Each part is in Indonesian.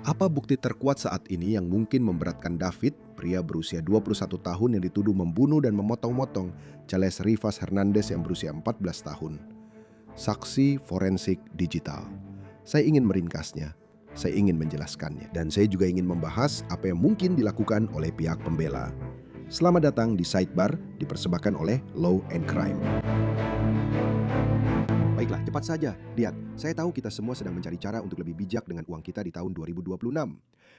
Apa bukti terkuat saat ini yang mungkin memberatkan David, pria berusia 21 tahun yang dituduh membunuh dan memotong-motong Charles Rivas Hernandez yang berusia 14 tahun? Saksi forensik digital. Saya ingin meringkasnya, saya ingin menjelaskannya, dan saya juga ingin membahas apa yang mungkin dilakukan oleh pihak pembela. Selamat datang di Sidebar, dipersembahkan oleh Law and Crime. Baiklah, cepat saja. Lihat, saya tahu kita semua sedang mencari cara untuk lebih bijak dengan uang kita di tahun 2026.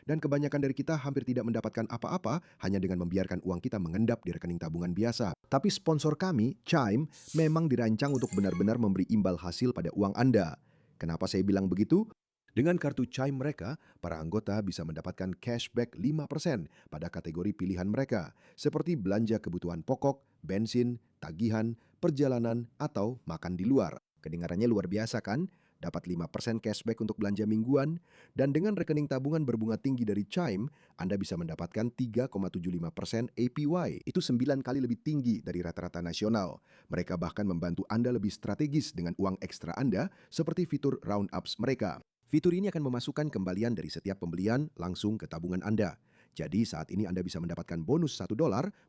Dan kebanyakan dari kita hampir tidak mendapatkan apa-apa hanya dengan membiarkan uang kita mengendap di rekening tabungan biasa. Tapi sponsor kami, Chime, memang dirancang untuk benar-benar memberi imbal hasil pada uang Anda. Kenapa saya bilang begitu? Dengan kartu Chime mereka, para anggota bisa mendapatkan cashback 5% pada kategori pilihan mereka, seperti belanja kebutuhan pokok, bensin, tagihan, perjalanan, atau makan di luar. Kedengarannya luar biasa kan? Dapat 5% cashback untuk belanja mingguan, dan dengan rekening tabungan berbunga tinggi dari Chime, Anda bisa mendapatkan 3,75% APY. Itu 9 kali lebih tinggi dari rata-rata nasional. Mereka bahkan membantu Anda lebih strategis dengan uang ekstra Anda, seperti fitur Roundups mereka. Fitur ini akan memasukkan kembalian dari setiap pembelian langsung ke tabungan Anda. Jadi saat ini Anda bisa mendapatkan bonus $1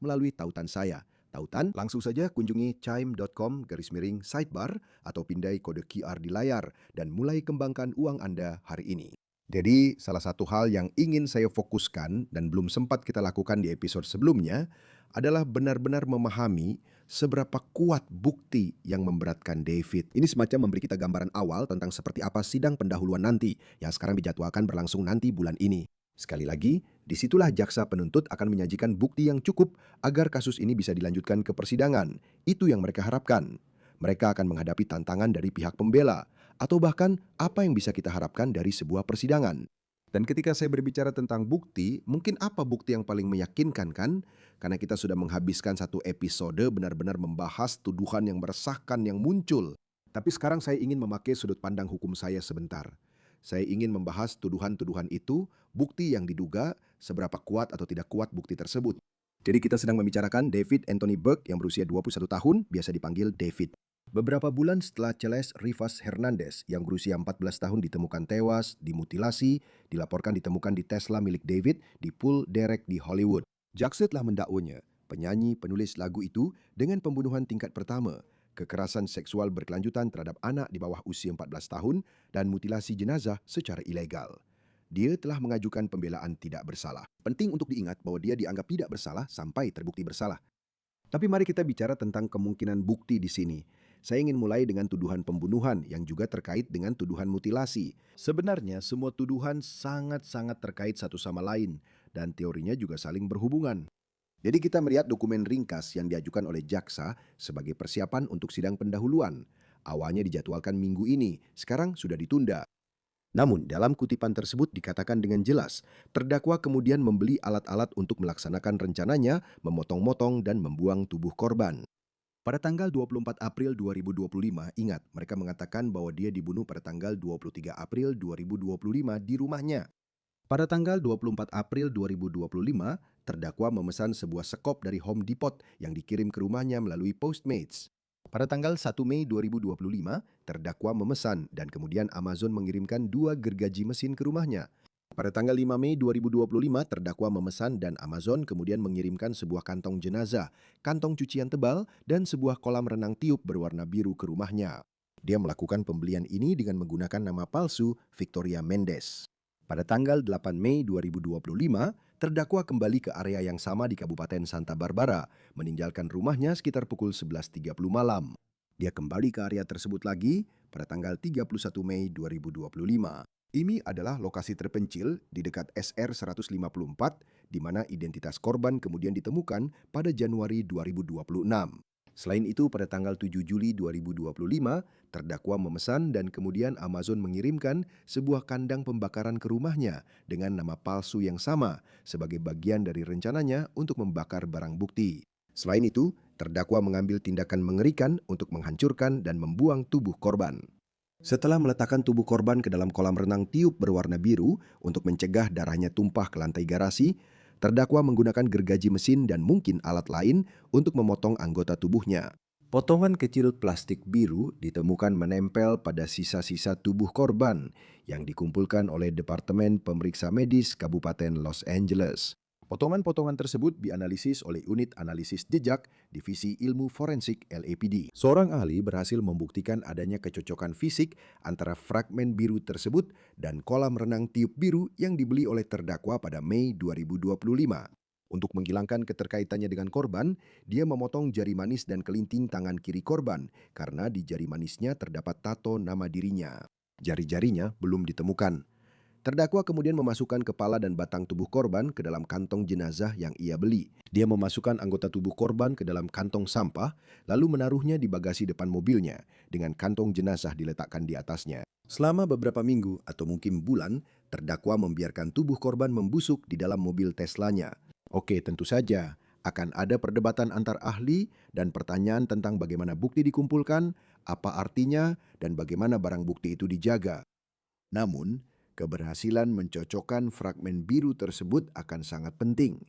melalui tautan saya. Tautan, langsung saja kunjungi chime.com/sidebar atau pindai kode QR di layar dan mulai kembangkan uang Anda hari ini. Jadi, salah satu hal yang ingin saya fokuskan dan belum sempat kita lakukan di episode sebelumnya adalah benar-benar memahami seberapa kuat bukti yang memberatkan David. Ini semacam memberi kita gambaran awal tentang seperti apa sidang pendahuluan nanti yang sekarang dijadwalkan berlangsung nanti bulan ini. Sekali lagi, disitulah jaksa penuntut akan menyajikan bukti yang cukup agar kasus ini bisa dilanjutkan ke persidangan. Itu yang mereka harapkan. Mereka akan menghadapi tantangan dari pihak pembela, atau bahkan apa yang bisa kita harapkan dari sebuah persidangan. Dan ketika saya berbicara tentang bukti, mungkin apa bukti yang paling meyakinkan kan? Karena kita sudah menghabiskan satu episode benar-benar membahas tuduhan yang meresahkan yang muncul. Tapi sekarang saya ingin memakai sudut pandang hukum saya sebentar. Saya ingin membahas tuduhan-tuduhan itu, bukti yang diduga, seberapa kuat atau tidak kuat bukti tersebut. Jadi kita sedang membicarakan David Anthony Burke yang berusia 21 tahun, biasa dipanggil David. Beberapa bulan setelah Charles Rivas Hernandez yang berusia 14 tahun ditemukan tewas, dimutilasi, dilaporkan ditemukan di Tesla milik David di Pool Derek di Hollywood. Jaksa telah mendakwanya, penyanyi penulis lagu itu, dengan pembunuhan tingkat pertama, kekerasan seksual berkelanjutan terhadap anak di bawah usia 14 tahun, dan mutilasi jenazah secara ilegal. Dia telah mengajukan pembelaan tidak bersalah. Penting untuk diingat bahwa dia dianggap tidak bersalah sampai terbukti bersalah. Tapi mari kita bicara tentang kemungkinan bukti di sini. Saya ingin mulai dengan tuduhan pembunuhan yang juga terkait dengan tuduhan mutilasi. Sebenarnya semua tuduhan sangat-sangat terkait satu sama lain dan teorinya juga saling berhubungan. Jadi kita melihat dokumen ringkas yang diajukan oleh jaksa sebagai persiapan untuk sidang pendahuluan. Awalnya dijadwalkan minggu ini, sekarang sudah ditunda. Namun dalam kutipan tersebut dikatakan dengan jelas, terdakwa kemudian membeli alat-alat untuk melaksanakan rencananya, memotong-motong dan membuang tubuh korban. Pada tanggal 24 April 2025, ingat, mereka mengatakan bahwa dia dibunuh pada tanggal 23 April 2025 di rumahnya. Pada tanggal 24 April 2025, terdakwa memesan sebuah sekop dari Home Depot yang dikirim ke rumahnya melalui Postmates. Pada tanggal 1 Mei 2025, terdakwa memesan dan kemudian Amazon mengirimkan 2 gergaji mesin ke rumahnya. Pada tanggal 5 Mei 2025, terdakwa memesan dan Amazon kemudian mengirimkan sebuah kantong jenazah, kantong cucian tebal, dan sebuah kolam renang tiup berwarna biru ke rumahnya. Dia melakukan pembelian ini dengan menggunakan nama palsu Victoria Mendes. Pada tanggal 8 Mei 2025, terdakwa kembali ke area yang sama di Kabupaten Santa Barbara, meninggalkan rumahnya sekitar pukul 11.30 malam. Dia kembali ke area tersebut lagi pada tanggal 31 Mei 2025. Ini adalah lokasi terpencil di dekat SR 154, di mana identitas korban kemudian ditemukan pada Januari 2026. Selain itu, pada tanggal 7 Juli 2025, terdakwa memesan dan kemudian Amazon mengirimkan sebuah kandang pembakaran ke rumahnya dengan nama palsu yang sama sebagai bagian dari rencananya untuk membakar barang bukti. Selain itu, terdakwa mengambil tindakan mengerikan untuk menghancurkan dan membuang tubuh korban. Setelah meletakkan tubuh korban ke dalam kolam renang tiup berwarna biru untuk mencegah darahnya tumpah ke lantai garasi, terdakwa menggunakan gergaji mesin dan mungkin alat lain untuk memotong anggota tubuhnya. Potongan kecil plastik biru ditemukan menempel pada sisa-sisa tubuh korban yang dikumpulkan oleh Departemen Pemeriksa Medis Kabupaten Los Angeles. Potongan-potongan tersebut dianalisis oleh Unit Analisis Jejak Divisi Ilmu Forensik LAPD. Seorang ahli berhasil membuktikan adanya kecocokan fisik antara fragmen biru tersebut dan kolam renang tiup biru yang dibeli oleh terdakwa pada Mei 2025. Untuk menghilangkan keterkaitannya dengan korban, dia memotong jari manis dan kelinting tangan kiri korban karena di jari manisnya terdapat tato nama dirinya. Jari-jarinya belum ditemukan. Terdakwa kemudian memasukkan kepala dan batang tubuh korban ke dalam kantong jenazah yang ia beli. Dia memasukkan anggota tubuh korban ke dalam kantong sampah, lalu menaruhnya di bagasi depan mobilnya, dengan kantong jenazah diletakkan di atasnya. Selama beberapa minggu atau mungkin bulan, terdakwa membiarkan tubuh korban membusuk di dalam mobil Teslanya. Oke, tentu saja akan ada perdebatan antar ahli dan pertanyaan tentang bagaimana bukti dikumpulkan, apa artinya, dan bagaimana barang bukti itu dijaga. Namun, keberhasilan mencocokkan fragmen biru tersebut akan sangat penting.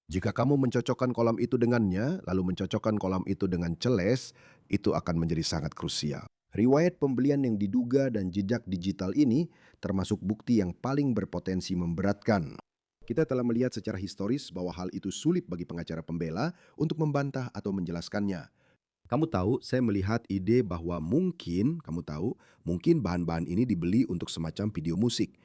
Jika kamu mencocokkan kolam itu dengannya, lalu mencocokkan kolam itu dengan celes, itu akan menjadi sangat krusial. Riwayat pembelian yang diduga dan jejak digital ini termasuk bukti yang paling berpotensi memberatkan. Kita telah melihat secara historis bahwa hal itu sulit bagi pengacara pembela untuk membantah atau menjelaskannya. Kamu tahu, saya melihat ide bahwa mungkin bahan-bahan ini dibeli untuk semacam video musik.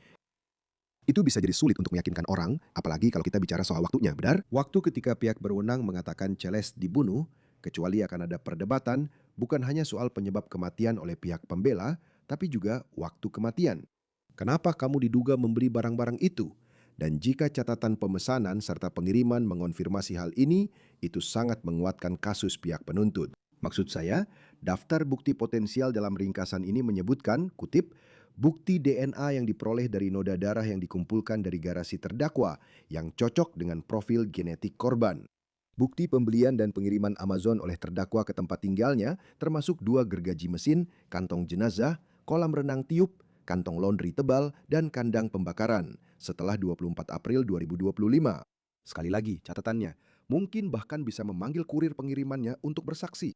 Itu bisa jadi sulit untuk meyakinkan orang, apalagi kalau kita bicara soal waktunya, benar? Waktu ketika pihak berwenang mengatakan Celeste dibunuh, kecuali akan ada perdebatan, bukan hanya soal penyebab kematian oleh pihak pembela, tapi juga waktu kematian. Kenapa kamu diduga membeli barang-barang itu? Dan jika catatan pemesanan serta pengiriman mengonfirmasi hal ini, itu sangat menguatkan kasus pihak penuntut. Maksud saya, daftar bukti potensial dalam ringkasan ini menyebutkan, kutip, bukti DNA yang diperoleh dari noda darah yang dikumpulkan dari garasi terdakwa yang cocok dengan profil genetik korban. Bukti pembelian dan pengiriman Amazon oleh terdakwa ke tempat tinggalnya termasuk 2 gergaji mesin, kantong jenazah, kolam renang tiup, kantong laundry tebal, dan kandang pembakaran setelah 24 April 2025. Sekali lagi, catatannya, mungkin bahkan bisa memanggil kurir pengirimannya untuk bersaksi.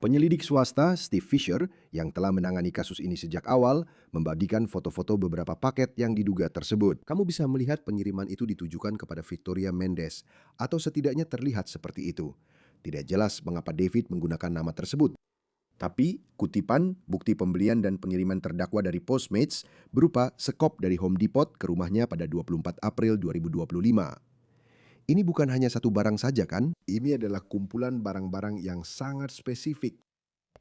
Penyelidik swasta Steve Fisher yang telah menangani kasus ini sejak awal membagikan foto-foto beberapa paket yang diduga tersebut. Kamu bisa melihat pengiriman itu ditujukan kepada Victoria Mendes atau setidaknya terlihat seperti itu. Tidak jelas mengapa David menggunakan nama tersebut. Tapi, kutipan, bukti pembelian dan pengiriman terdakwa dari Postmates berupa sekop dari Home Depot ke rumahnya pada 24 April 2025. Ini bukan hanya satu barang saja kan? Ini adalah kumpulan barang-barang yang sangat spesifik.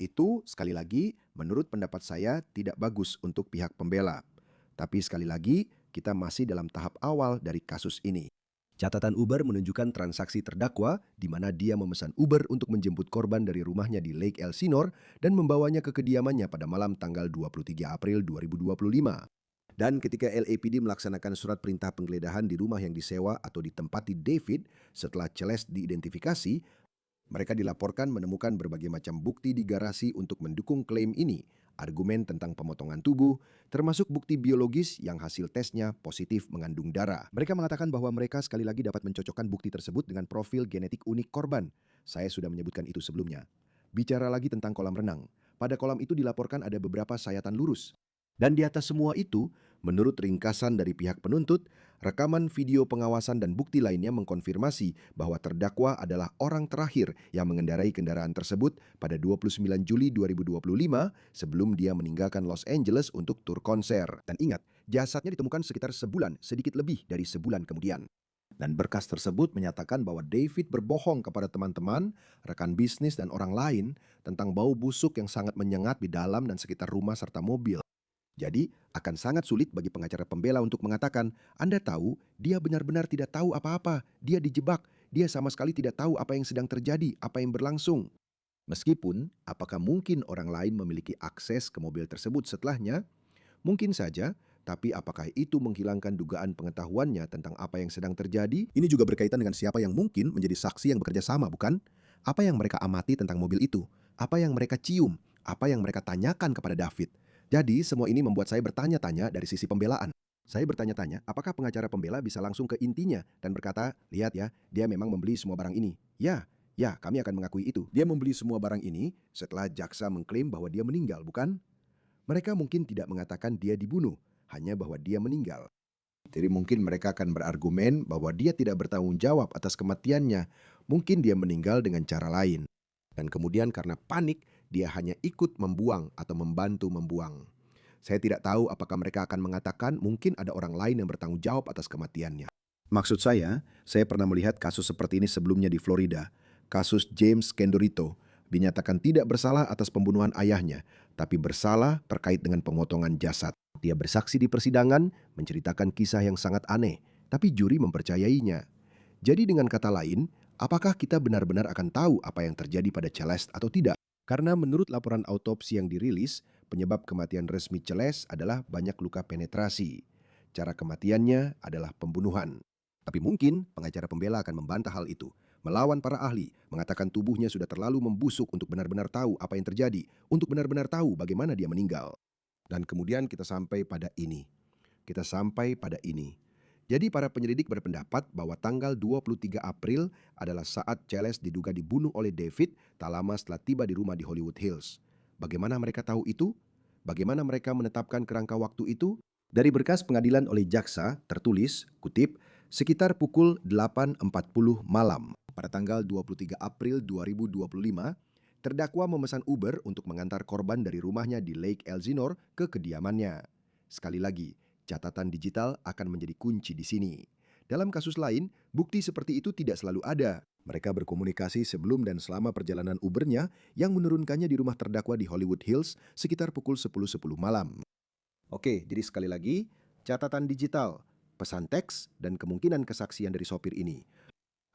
Itu, sekali lagi, menurut pendapat saya tidak bagus untuk pihak pembela. Tapi sekali lagi, kita masih dalam tahap awal dari kasus ini. Catatan Uber menunjukkan transaksi terdakwa di mana dia memesan Uber untuk menjemput korban dari rumahnya di Lake Elsinore dan membawanya ke kediamannya pada malam tanggal 23 April 2025. Dan ketika LAPD melaksanakan surat perintah penggeledahan di rumah yang disewa atau ditempati David setelah Celeste diidentifikasi, mereka dilaporkan menemukan berbagai macam bukti di garasi untuk mendukung klaim ini, argumen tentang pemotongan tubuh, termasuk bukti biologis yang hasil tesnya positif mengandung darah. Mereka mengatakan bahwa mereka sekali lagi dapat mencocokkan bukti tersebut dengan profil genetik unik korban. Saya sudah menyebutkan itu sebelumnya. Bicara lagi tentang kolam renang. Pada kolam itu dilaporkan ada beberapa sayatan lurus. Dan di atas semua itu, menurut ringkasan dari pihak penuntut, rekaman video pengawasan dan bukti lainnya mengkonfirmasi bahwa terdakwa adalah orang terakhir yang mengendarai kendaraan tersebut pada 29 Juli 2025 sebelum dia meninggalkan Los Angeles untuk tur konser. Dan ingat, jasadnya ditemukan sekitar sebulan, sedikit lebih dari sebulan kemudian. Dan berkas tersebut menyatakan bahwa David berbohong kepada teman-teman, rekan bisnis, dan orang lain tentang bau busuk yang sangat menyengat di dalam dan sekitar rumah serta mobil. Jadi, akan sangat sulit bagi pengacara pembela untuk mengatakan, Anda tahu, dia benar-benar tidak tahu apa-apa, dia dijebak, dia sama sekali tidak tahu apa yang sedang terjadi, apa yang berlangsung. Meskipun, apakah mungkin orang lain memiliki akses ke mobil tersebut setelahnya? Mungkin saja, tapi apakah itu menghilangkan dugaan pengetahuannya tentang apa yang sedang terjadi? Ini juga berkaitan dengan siapa yang mungkin menjadi saksi yang bekerja sama, bukan? Apa yang mereka amati tentang mobil itu? Apa yang mereka cium? Apa yang mereka tanyakan kepada David? Jadi, semua ini membuat saya bertanya-tanya dari sisi pembelaan. Saya bertanya-tanya, apakah pengacara pembela bisa langsung ke intinya dan berkata, lihat ya, dia memang membeli semua barang ini. Ya, Ya, kami akan mengakui itu. Dia membeli semua barang ini setelah jaksa mengklaim bahwa dia meninggal, bukan? Mereka mungkin tidak mengatakan dia dibunuh, hanya bahwa dia meninggal. Jadi mungkin mereka akan berargumen bahwa dia tidak bertanggung jawab atas kematiannya. Mungkin dia meninggal dengan cara lain. Dan kemudian karena panik, dia hanya ikut membuang atau membantu membuang. Saya tidak tahu apakah mereka akan mengatakan mungkin ada orang lain yang bertanggung jawab atas kematiannya. Maksud saya pernah melihat kasus seperti ini sebelumnya di Florida. Kasus James Kendorito dinyatakan tidak bersalah atas pembunuhan ayahnya, tapi bersalah terkait dengan pemotongan jasad. Dia bersaksi di persidangan, menceritakan kisah yang sangat aneh, tapi juri mempercayainya. Jadi dengan kata lain, apakah kita benar-benar akan tahu apa yang terjadi pada Celeste atau tidak? Karena menurut laporan autopsi yang dirilis, penyebab kematian resmi Celeste adalah banyak luka penetrasi. Cara kematiannya adalah pembunuhan. Tapi mungkin pengacara pembela akan membantah hal itu, melawan para ahli, mengatakan tubuhnya sudah terlalu membusuk untuk benar-benar tahu apa yang terjadi, untuk benar-benar tahu bagaimana dia meninggal. Dan kemudian kita sampai pada ini. Jadi para penyelidik berpendapat bahwa tanggal 23 April adalah saat Celeste diduga dibunuh oleh David tak lama setelah tiba di rumah di Hollywood Hills. Bagaimana mereka tahu itu? Bagaimana mereka menetapkan kerangka waktu itu? Dari berkas pengadilan oleh jaksa tertulis, kutip, sekitar pukul 8.40 malam pada tanggal 23 April 2025, terdakwa memesan Uber untuk mengantar korban dari rumahnya di Lake Elsinore ke kediamannya. Sekali lagi, catatan digital akan menjadi kunci di sini. Dalam kasus lain, bukti seperti itu tidak selalu ada. Mereka berkomunikasi sebelum dan selama perjalanan Ubernya yang menurunkannya di rumah terdakwa di Hollywood Hills sekitar pukul 10.10 malam. Oke, jadi sekali lagi, catatan digital, pesan teks, dan kemungkinan kesaksian dari sopir ini.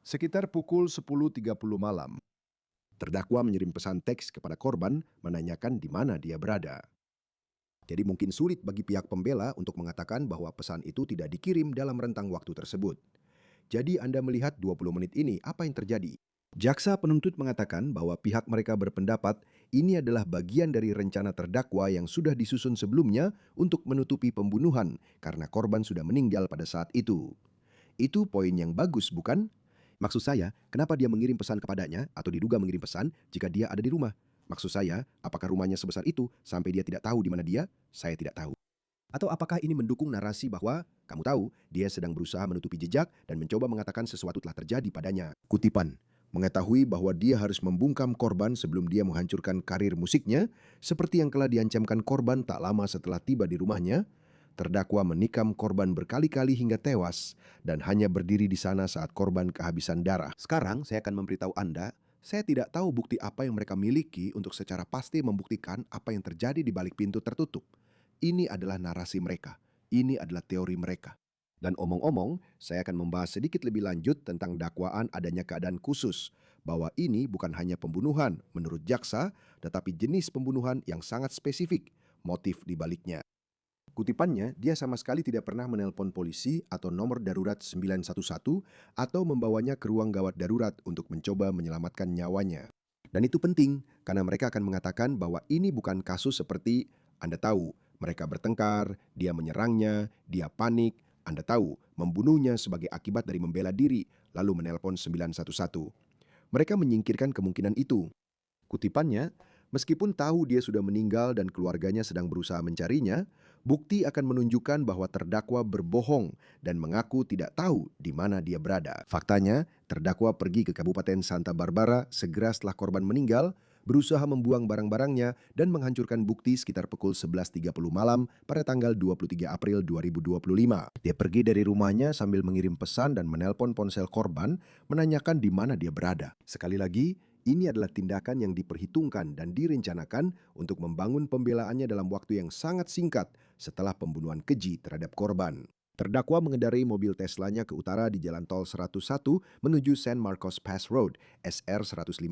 Sekitar pukul 10.30 malam, terdakwa mengirim pesan teks kepada korban menanyakan di mana dia berada. Jadi mungkin sulit bagi pihak pembela untuk mengatakan bahwa pesan itu tidak dikirim dalam rentang waktu tersebut. Jadi Anda melihat 20 menit ini apa yang terjadi? Jaksa penuntut mengatakan bahwa pihak mereka berpendapat ini adalah bagian dari rencana terdakwa yang sudah disusun sebelumnya untuk menutupi pembunuhan karena korban sudah meninggal pada saat itu. Itu poin yang bagus, bukan? Maksud saya, kenapa dia mengirim pesan kepadanya atau diduga mengirim pesan jika dia ada di rumah? Maksud saya, apakah rumahnya sebesar itu sampai dia tidak tahu di mana dia? Saya tidak tahu. Atau apakah ini mendukung narasi bahwa, kamu tahu, dia sedang berusaha menutupi jejak dan mencoba mengatakan sesuatu telah terjadi padanya? Kutipan, mengetahui bahwa dia harus membungkam korban sebelum dia menghancurkan karir musiknya, seperti yang telah diancamkan korban tak lama setelah tiba di rumahnya, terdakwa menikam korban berkali-kali hingga tewas dan hanya berdiri di sana saat korban kehabisan darah. Sekarang saya akan memberitahu Anda, saya tidak tahu bukti apa yang mereka miliki untuk secara pasti membuktikan apa yang terjadi di balik pintu tertutup. Ini adalah narasi mereka. Ini adalah teori mereka. Dan omong-omong, saya akan membahas sedikit lebih lanjut tentang dakwaan adanya keadaan khusus, bahwa ini bukan hanya pembunuhan menurut jaksa, tetapi jenis pembunuhan yang sangat spesifik, motif di baliknya. Kutipannya, dia sama sekali tidak pernah menelpon polisi atau nomor darurat 911 atau membawanya ke ruang gawat darurat untuk mencoba menyelamatkan nyawanya. Dan itu penting, karena mereka akan mengatakan bahwa ini bukan kasus seperti, Anda tahu, mereka bertengkar, dia menyerangnya, dia panik, Anda tahu, membunuhnya sebagai akibat dari membela diri, lalu menelpon 911. Mereka menyingkirkan kemungkinan itu. Kutipannya, meskipun tahu dia sudah meninggal dan keluarganya sedang berusaha mencarinya, bukti akan menunjukkan bahwa terdakwa berbohong dan mengaku tidak tahu di mana dia berada. Faktanya, terdakwa pergi ke Kabupaten Santa Barbara segera setelah korban meninggal, berusaha membuang barang-barangnya dan menghancurkan bukti sekitar pukul 11.30 malam pada tanggal 23 April 2025. Dia pergi dari rumahnya sambil mengirim pesan dan menelpon ponsel korban menanyakan di mana dia berada. Sekali lagi, ini adalah tindakan yang diperhitungkan dan direncanakan untuk membangun pembelaannya dalam waktu yang sangat singkat setelah pembunuhan keji terhadap korban. Terdakwa mengendarai mobil Teslanya ke utara di Jalan Tol 101 menuju San Marcos Pass Road, SR 154,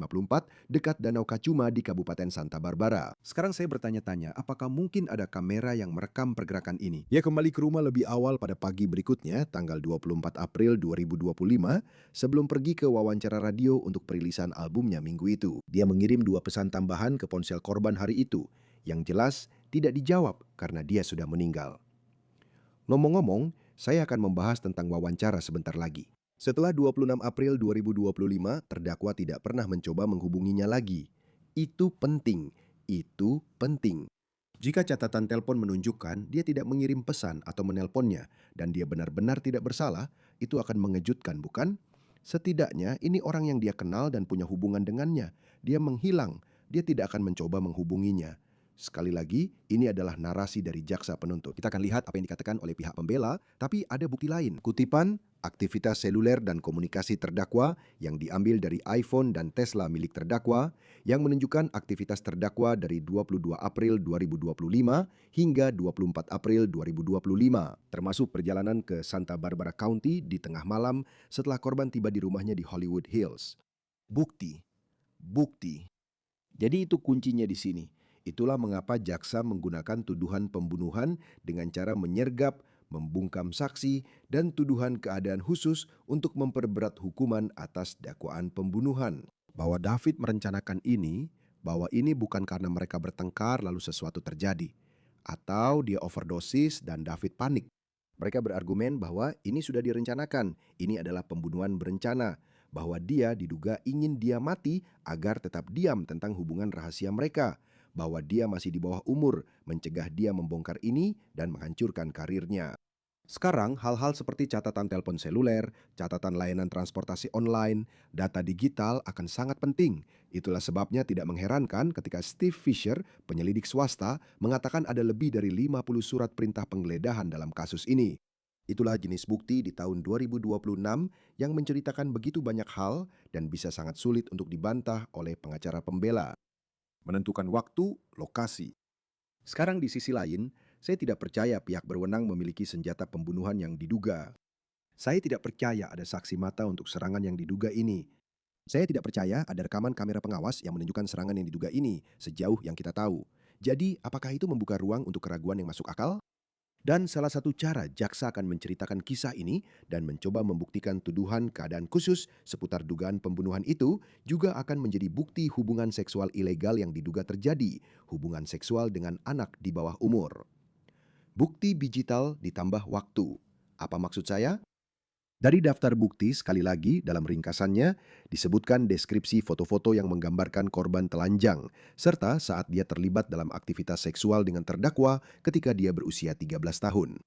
dekat Danau Kacuma di Kabupaten Santa Barbara. Sekarang saya bertanya-tanya, apakah mungkin ada kamera yang merekam pergerakan ini? Dia kembali ke rumah lebih awal pada pagi berikutnya, tanggal 24 April 2025, sebelum pergi ke wawancara radio untuk perilisan albumnya minggu itu. Dia mengirim 2 pesan tambahan ke ponsel korban hari itu, yang jelas tidak dijawab karena dia sudah meninggal. Ngomong-ngomong, saya akan membahas tentang wawancara sebentar lagi. Setelah 26 April 2025, terdakwa tidak pernah mencoba menghubunginya lagi. Itu penting. Itu penting. Jika catatan telepon menunjukkan dia tidak mengirim pesan atau menelponnya dan dia benar-benar tidak bersalah, itu akan mengejutkan, bukan? Setidaknya ini orang yang dia kenal dan punya hubungan dengannya. Dia menghilang, dia tidak akan mencoba menghubunginya. Sekali lagi, ini adalah narasi dari jaksa penuntut. Kita akan lihat apa yang dikatakan oleh pihak pembela, tapi ada bukti lain. Kutipan, aktivitas seluler dan komunikasi terdakwa yang diambil dari iPhone dan Tesla milik terdakwa yang menunjukkan aktivitas terdakwa dari 22 April 2025 hingga 24 April 2025, termasuk perjalanan ke Santa Barbara County di tengah malam setelah korban tiba di rumahnya di Hollywood Hills. Bukti. Bukti. Jadi itu kuncinya di sini. Itulah mengapa jaksa menggunakan tuduhan pembunuhan dengan cara menyergap, membungkam saksi, dan tuduhan keadaan khusus untuk memperberat hukuman atas dakwaan pembunuhan. Bahwa David merencanakan ini, bahwa ini bukan karena mereka bertengkar lalu sesuatu terjadi. Atau dia overdosis dan David panik. Mereka berargumen bahwa ini sudah direncanakan, ini adalah pembunuhan berencana, bahwa dia diduga ingin dia mati agar tetap diam tentang hubungan rahasia mereka, bahwa dia masih di bawah umur, mencegah dia membongkar ini dan menghancurkan karirnya. Sekarang, hal-hal seperti catatan telepon seluler, catatan layanan transportasi online, data digital akan sangat penting. Itulah sebabnya tidak mengherankan ketika Steve Fisher, penyelidik swasta, mengatakan ada lebih dari 50 surat perintah penggeledahan dalam kasus ini. Itulah jenis bukti di tahun 2026 yang menceritakan begitu banyak hal dan bisa sangat sulit untuk dibantah oleh pengacara pembela. Menentukan waktu, lokasi. Sekarang di sisi lain, saya tidak percaya pihak berwenang memiliki senjata pembunuhan yang diduga. Saya tidak percaya ada saksi mata untuk serangan yang diduga ini. Saya tidak percaya ada rekaman kamera pengawas yang menunjukkan serangan yang diduga ini sejauh yang kita tahu. Jadi, apakah itu membuka ruang untuk keraguan yang masuk akal? Dan salah satu cara jaksa akan menceritakan kisah ini dan mencoba membuktikan tuduhan keadaan khusus seputar dugaan pembunuhan itu juga akan menjadi bukti hubungan seksual ilegal yang diduga terjadi, hubungan seksual dengan anak di bawah umur. Bukti digital ditambah waktu. Apa maksud saya? Dari daftar bukti, sekali lagi, dalam ringkasannya, disebutkan deskripsi foto-foto yang menggambarkan korban telanjang, serta saat dia terlibat dalam aktivitas seksual dengan terdakwa ketika dia berusia 13 tahun.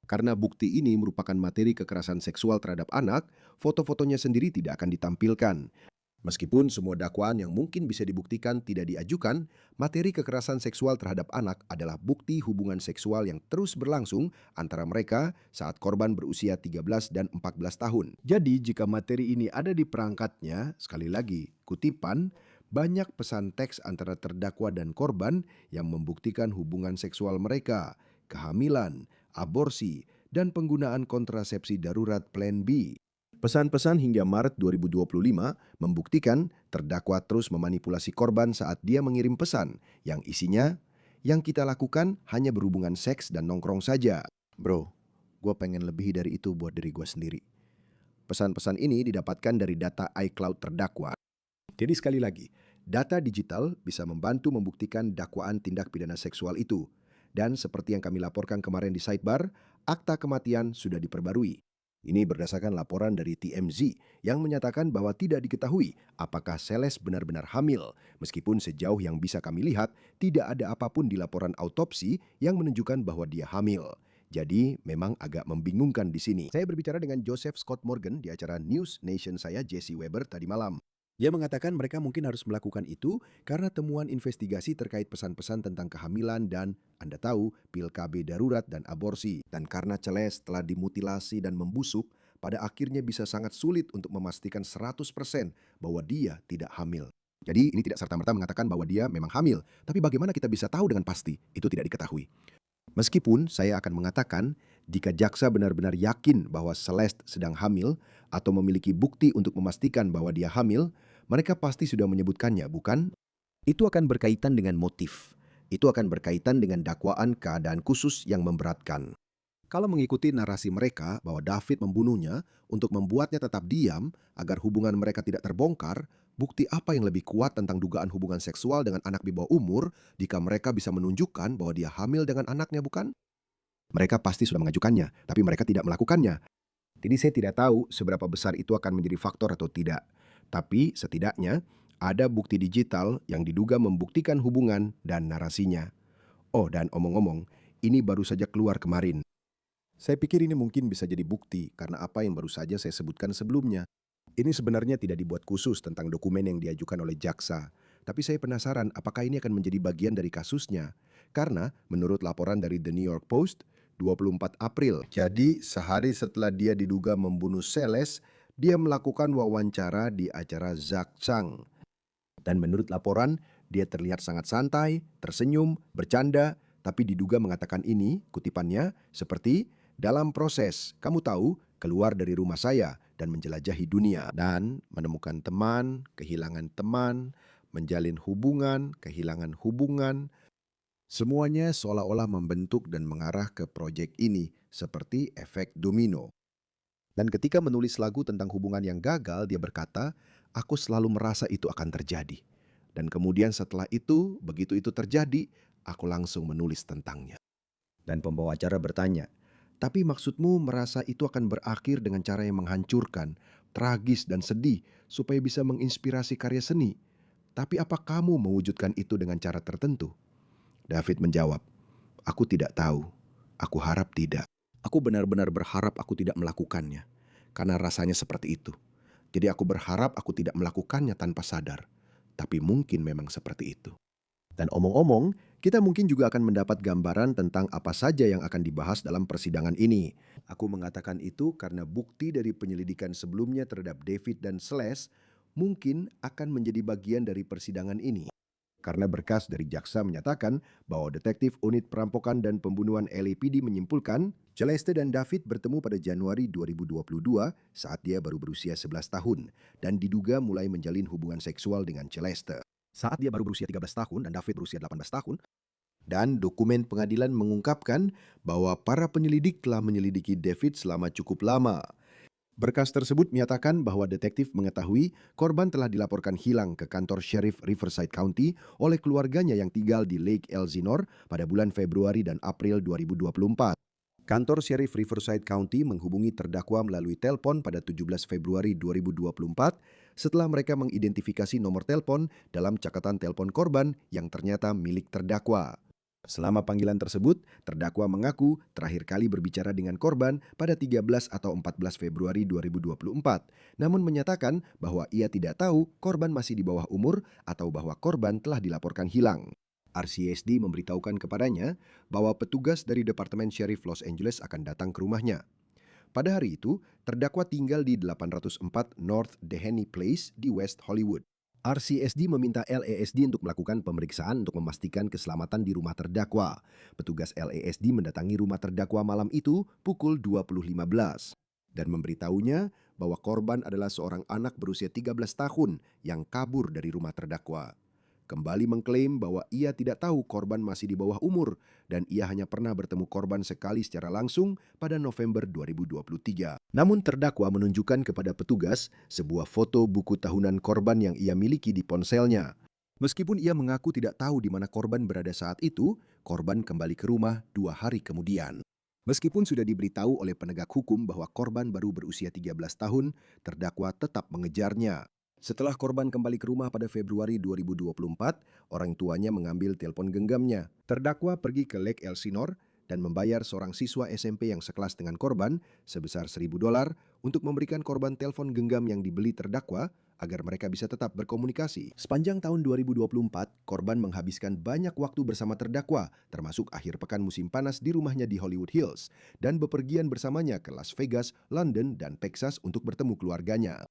Karena bukti ini merupakan materi kekerasan seksual terhadap anak, foto-fotonya sendiri tidak akan ditampilkan. Meskipun semua dakwaan yang mungkin bisa dibuktikan tidak diajukan, materi kekerasan seksual terhadap anak adalah bukti hubungan seksual yang terus berlangsung antara mereka saat korban berusia 13 dan 14 tahun. Jadi jika materi ini ada di perangkatnya, sekali lagi, kutipan, banyak pesan teks antara terdakwa dan korban yang membuktikan hubungan seksual mereka, kehamilan, aborsi, dan penggunaan kontrasepsi darurat Plan B. Pesan-pesan hingga Maret 2025 membuktikan terdakwa terus memanipulasi korban saat dia mengirim pesan yang isinya, yang kita lakukan hanya berhubungan seks dan nongkrong saja. Bro, gue pengen lebih dari itu buat diri gue sendiri. Pesan-pesan ini didapatkan dari data iCloud terdakwa. Jadi sekali lagi, data digital bisa membantu membuktikan dakwaan tindak pidana seksual itu. Dan seperti yang kami laporkan kemarin di sidebar, akta kematian sudah diperbarui. Ini berdasarkan laporan dari TMZ yang menyatakan bahwa tidak diketahui apakah Celeste benar-benar hamil, meskipun sejauh yang bisa kami lihat tidak ada apapun di laporan autopsi yang menunjukkan bahwa dia hamil. Jadi memang agak membingungkan di sini. Saya berbicara dengan Joseph Scott Morgan di acara News Nation saya Jesse Weber tadi malam. Dia mengatakan mereka mungkin harus melakukan itu karena temuan investigasi terkait pesan-pesan tentang kehamilan dan, Anda tahu, pil KB darurat dan aborsi. Dan karena Celeste telah dimutilasi dan membusuk, pada akhirnya bisa sangat sulit untuk memastikan 100% bahwa dia tidak hamil. Jadi ini tidak serta-merta mengatakan bahwa dia memang hamil. Tapi bagaimana kita bisa tahu dengan pasti? Itu tidak diketahui. Meskipun saya akan mengatakan, jika jaksa benar-benar yakin bahwa Celeste sedang hamil atau memiliki bukti untuk memastikan bahwa dia hamil, mereka pasti sudah menyebutkannya, bukan? Itu akan berkaitan dengan motif. Itu akan berkaitan dengan dakwaan keadaan khusus yang memberatkan. Kalau mengikuti narasi mereka bahwa David membunuhnya untuk membuatnya tetap diam agar hubungan mereka tidak terbongkar, bukti apa yang lebih kuat tentang dugaan hubungan seksual dengan anak di bawah umur jika mereka bisa menunjukkan bahwa dia hamil dengan anaknya, bukan? Mereka pasti sudah mengajukannya, tapi mereka tidak melakukannya. Jadi saya tidak tahu seberapa besar itu akan menjadi faktor atau tidak. Tapi setidaknya ada bukti digital yang diduga membuktikan hubungan dan narasinya. Oh, dan omong-omong, ini baru saja keluar kemarin. Saya pikir ini mungkin bisa jadi bukti karena apa yang baru saja saya sebutkan sebelumnya. Ini sebenarnya tidak dibuat khusus tentang dokumen yang diajukan oleh jaksa. Tapi saya penasaran apakah ini akan menjadi bagian dari kasusnya. Karena menurut laporan dari The New York Post, 24 April. Jadi sehari setelah dia diduga membunuh Celeste, dia melakukan wawancara di acara Zak Sang. Dan menurut laporan, dia terlihat sangat santai, tersenyum, bercanda, tapi diduga mengatakan ini, kutipannya, seperti, dalam proses, kamu tahu, keluar dari rumah saya dan menjelajahi dunia. Dan menemukan teman, kehilangan teman, menjalin hubungan, kehilangan hubungan. Semuanya seolah-olah membentuk dan mengarah ke proyek ini, seperti efek domino. Dan ketika menulis lagu tentang hubungan yang gagal, dia berkata, aku selalu merasa itu akan terjadi. Dan kemudian setelah itu, begitu itu terjadi, aku langsung menulis tentangnya. Dan pembawa acara bertanya, tapi maksudmu merasa itu akan berakhir dengan cara yang menghancurkan, tragis dan sedih, supaya bisa menginspirasi karya seni. Tapi apa kamu mewujudkan itu dengan cara tertentu? David menjawab, aku tidak tahu. Aku harap tidak. Aku benar-benar berharap aku tidak melakukannya, karena rasanya seperti itu. Jadi aku berharap aku tidak melakukannya tanpa sadar. Tapi mungkin memang seperti itu. Dan omong-omong, kita mungkin juga akan mendapat gambaran tentang apa saja yang akan dibahas dalam persidangan ini. Aku mengatakan itu karena bukti dari penyelidikan sebelumnya terhadap David dan Celeste mungkin akan menjadi bagian dari persidangan ini. Karena berkas dari jaksa menyatakan bahwa detektif unit perampokan dan pembunuhan LAPD menyimpulkan Celeste dan David bertemu pada Januari 2022 saat dia baru berusia 11 tahun dan diduga mulai menjalin hubungan seksual dengan Celeste. Saat dia baru berusia 13 tahun dan David berusia 18 tahun. Dan dokumen pengadilan mengungkapkan bahwa para penyelidik telah menyelidiki David selama cukup lama. Berkas tersebut menyatakan bahwa detektif mengetahui korban telah dilaporkan hilang ke kantor Sheriff Riverside County oleh keluarganya yang tinggal di Lake Elsinore pada bulan Februari dan April 2024. Kantor Sheriff Riverside County menghubungi terdakwa melalui telepon pada 17 Februari 2024 setelah mereka mengidentifikasi nomor telepon dalam catatan telepon korban yang ternyata milik terdakwa. Selama panggilan tersebut, terdakwa mengaku terakhir kali berbicara dengan korban pada 13 atau 14 Februari 2024, namun menyatakan bahwa ia tidak tahu korban masih di bawah umur atau bahwa korban telah dilaporkan hilang. RCSD memberitahukan kepadanya bahwa petugas dari Departemen Sheriff Los Angeles akan datang ke rumahnya. Pada hari itu, terdakwa tinggal di 804 North Dehaney Place di West Hollywood. RCSD meminta LASD untuk melakukan pemeriksaan untuk memastikan keselamatan di rumah terdakwa. Petugas LASD mendatangi rumah terdakwa malam itu pukul 20.15 dan memberitahunya bahwa korban adalah seorang anak berusia 13 tahun yang kabur dari rumah terdakwa. Kembali mengklaim bahwa ia tidak tahu korban masih di bawah umur dan ia hanya pernah bertemu korban sekali secara langsung pada November 2023. Namun terdakwa menunjukkan kepada petugas sebuah foto buku tahunan korban yang ia miliki di ponselnya. Meskipun ia mengaku tidak tahu di mana korban berada saat itu, korban kembali ke rumah 2 hari kemudian. Meskipun sudah diberitahu oleh penegak hukum bahwa korban baru berusia 13 tahun, terdakwa tetap mengejarnya. Setelah korban kembali ke rumah pada Februari 2024, orang tuanya mengambil telepon genggamnya. Terdakwa pergi ke Lake Elsinore dan membayar seorang siswa SMP yang sekelas dengan korban sebesar $1.000 untuk memberikan korban telepon genggam yang dibeli terdakwa agar mereka bisa tetap berkomunikasi. Sepanjang tahun 2024, korban menghabiskan banyak waktu bersama terdakwa, termasuk akhir pekan musim panas di rumahnya di Hollywood Hills, dan bepergian bersamanya ke Las Vegas, London, dan Texas untuk bertemu keluarganya.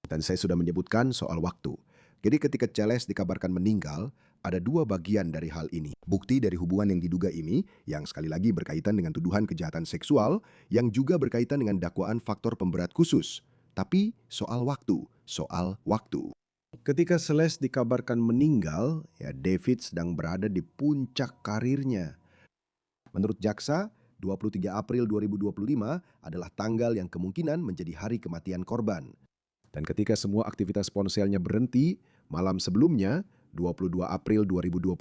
Dan saya sudah menyebutkan soal waktu. Jadi ketika Celeste dikabarkan meninggal, ada 2 bagian dari hal ini. Bukti dari hubungan yang diduga ini, yang sekali lagi berkaitan dengan tuduhan kejahatan seksual, yang juga berkaitan dengan dakwaan faktor pemberat khusus. Tapi soal waktu. Ketika Celeste dikabarkan meninggal, David sedang berada di puncak karirnya. Menurut jaksa, 23 April 2025 adalah tanggal yang kemungkinan menjadi hari kematian korban. Dan ketika semua aktivitas ponselnya berhenti, malam sebelumnya, 22 April 2025,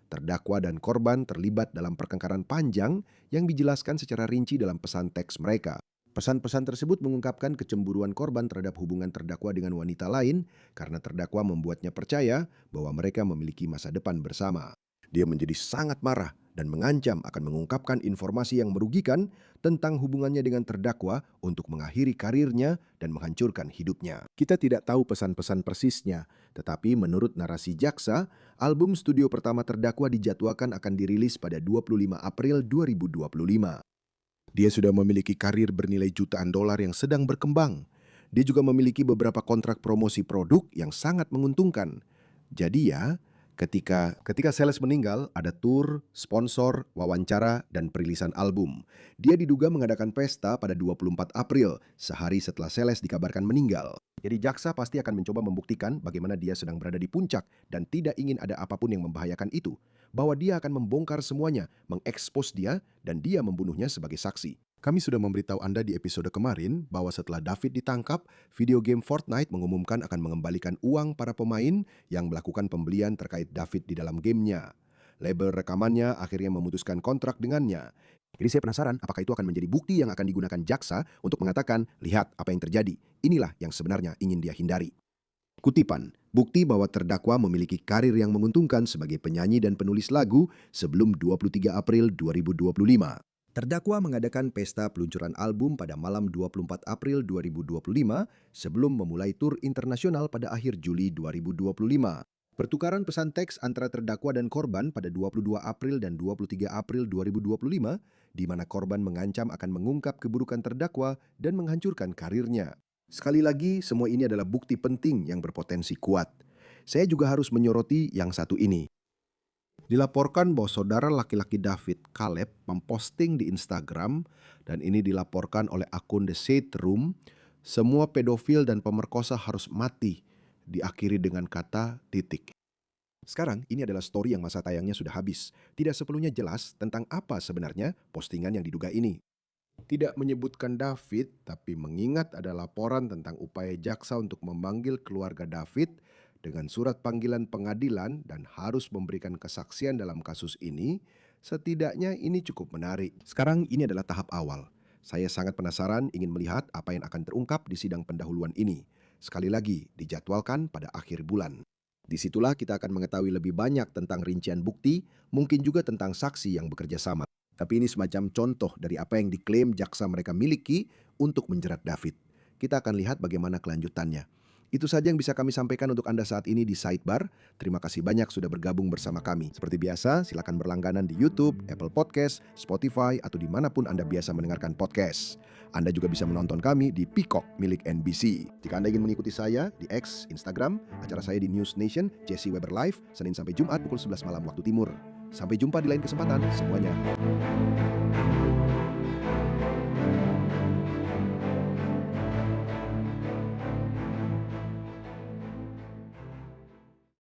terdakwa dan korban terlibat dalam pertengkaran panjang yang dijelaskan secara rinci dalam pesan teks mereka. Pesan-pesan tersebut mengungkapkan kecemburuan korban terhadap hubungan terdakwa dengan wanita lain karena terdakwa membuatnya percaya bahwa mereka memiliki masa depan bersama. Dia menjadi sangat marah dan mengancam akan mengungkapkan informasi yang merugikan tentang hubungannya dengan terdakwa untuk mengakhiri karirnya dan menghancurkan hidupnya. Kita tidak tahu pesan-pesan persisnya, tetapi menurut narasi jaksa, album studio pertama terdakwa dijadwalkan akan dirilis pada 25 April 2025. Dia sudah memiliki karir bernilai jutaan dolar yang sedang berkembang. Dia juga memiliki beberapa kontrak promosi produk yang sangat menguntungkan. Jadi ya, ketika Celeste meninggal, ada tur, sponsor, wawancara, dan perilisan album. Dia diduga mengadakan pesta pada 24 April, sehari setelah Celeste dikabarkan meninggal. Jadi jaksa pasti akan mencoba membuktikan bagaimana dia sedang berada di puncak dan tidak ingin ada apapun yang membahayakan itu. Bahwa dia akan membongkar semuanya, mengekspos dia, dan dia membunuhnya sebagai saksi. Kami sudah memberitahu Anda di episode kemarin bahwa setelah David ditangkap, video game Fortnite mengumumkan akan mengembalikan uang para pemain yang melakukan pembelian terkait David di dalam gamenya. Label rekamannya akhirnya memutuskan kontrak dengannya. Jadi saya penasaran apakah itu akan menjadi bukti yang akan digunakan jaksa untuk mengatakan, lihat apa yang terjadi, inilah yang sebenarnya ingin dia hindari. Kutipan, bukti bahwa terdakwa memiliki karir yang menguntungkan sebagai penyanyi dan penulis lagu sebelum 23 April 2025. Terdakwa mengadakan pesta peluncuran album pada malam 24 April 2025 sebelum memulai tur internasional pada akhir Juli 2025. Pertukaran pesan teks antara terdakwa dan korban pada 22 April dan 23 April 2025, di mana korban mengancam akan mengungkap keburukan terdakwa dan menghancurkan karirnya. Sekali lagi, semua ini adalah bukti penting yang berpotensi kuat. Saya juga harus menyoroti yang satu ini. Dilaporkan bahwa saudara laki-laki David, Caleb, memposting di Instagram, dan ini dilaporkan oleh akun The Shade Room, semua pedofil dan pemerkosa harus mati, diakhiri dengan kata titik. Sekarang, ini adalah story yang masa tayangnya sudah habis. Tidak sepenuhnya jelas tentang apa sebenarnya postingan yang diduga ini. Tidak menyebutkan David, tapi mengingat ada laporan tentang upaya jaksa untuk memanggil keluarga David dengan surat panggilan pengadilan dan harus memberikan kesaksian dalam kasus ini, setidaknya ini cukup menarik. Sekarang ini adalah tahap awal. Saya sangat penasaran ingin melihat apa yang akan terungkap di sidang pendahuluan ini. Sekali lagi, dijadwalkan pada akhir bulan. Disitulah kita akan mengetahui lebih banyak tentang rincian bukti, mungkin juga tentang saksi yang bekerja sama. Tapi ini semacam contoh dari apa yang diklaim jaksa mereka miliki untuk menjerat David. Kita akan lihat bagaimana kelanjutannya. Itu saja yang bisa kami sampaikan untuk Anda saat ini di Sidebar. Terima kasih banyak sudah bergabung bersama kami. Seperti biasa, silakan berlangganan di YouTube, Apple Podcast, Spotify, atau dimanapun Anda biasa mendengarkan podcast. Anda juga bisa menonton kami di Peacock milik NBC. Jika Anda ingin mengikuti saya di X, Instagram, acara saya di News Nation, Jesse Weber Live, Senin sampai Jumat pukul 11 malam waktu timur. Sampai jumpa di lain kesempatan semuanya.